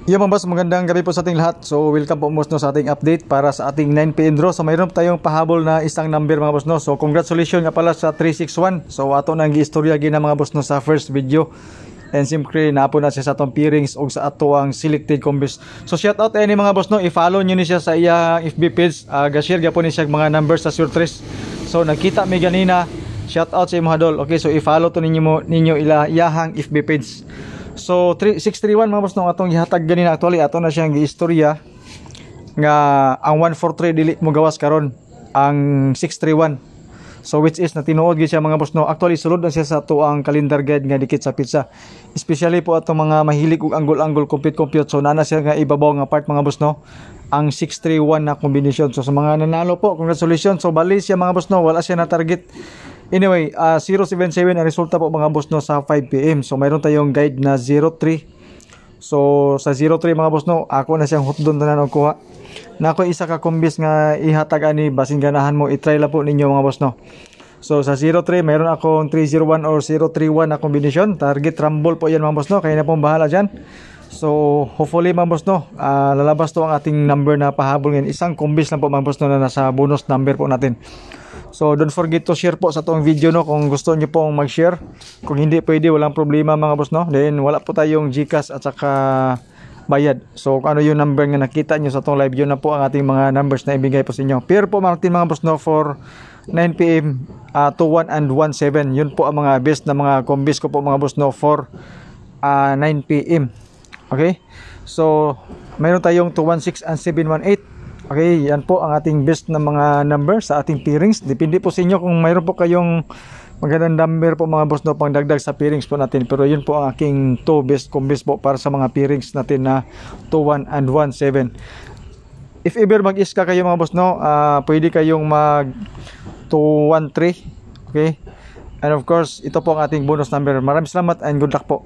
Yo mga boss, magandang gabi po sa ating lahat. So welcome po boss no sa ating update para sa ating 9pm draw. So mayroon tayong pahabol na isang number mga boss no. So congratulations nga pala sa 361. So ato nang giistorya gina mga boss no sa first video. And siyempre napo na siya sa atong peerings o sa ato ang selected combos. So shout out any mga boss no, i-follow niyo ni siya sa iya FB page. Ga-share gyapon ni siya mga numbers sa surtres. So nakita mi ganina, shout out sa imong hadol. Okay, so i-follow to ninyo iyahang FB page. So 631 mga boss no, atong gihatag ganina actually ato na siyang giistorya nga ang 143 dili mo gawas karon ang 631. So which is na tinuod gyud siya mga boss no. Actually sulod na siya sa ato ang calendar guide nga dikit sa pizza. Especially po atong mga mahilig og angle compute. So nana siya nga ibabaw nga part mga boss no. Ang 631 na combination. So sa mga nanalo po, congratulations. So bali siya mga boss no, wala siya na target. Anyway, 077 ang resulta po mga boss no sa 5pm. So mayroon tayong guide na 03. So sa 03 mga boss no, ako na siyang hotdon tanan og kuha. Na ako isa ka kombis nga ihatag ani basin ganahan mo i-try la po ninyo mga boss no. So sa 03 mayroon akong 301 or 031 na combination. Target rumble po yan mga boss no, kaya na pong bahala diyan. So hopefully mga boss no, lalabas to ang ating number na pahabol ngayon. Isang kombis lang po mga boss no na nasa bonus number po natin. So don't forget to share po sa itong video no kung gusto niyo pong mag-share. Kung hindi pwede, walang problema mga boss no. Then wala po tayong GCash at saka bayad. So kung ano yung number nga nakita niyo sa itong live, yun na po ang ating mga numbers na ibigay po sa inyo. Pair po Martin mga boss no for 9pm, 21 and 17. Yun po ang mga best na mga combis ko po mga boss no for 9pm. Okay? So mayroon tayong 216 and 718. Okay, yan po ang ating best na mga number sa ating pairings. Depende po sa inyo kung mayroon po kayong magandang number po mga boss no pang dagdag sa pairings po natin. Pero yun po ang aking 2 best combis po para sa mga pairings natin na 21 and 17. If ever mag-iska kayo mga boss no, pwede kayong mag 213. Okay? And of course, ito po ang ating bonus number. Maraming salamat and good luck po.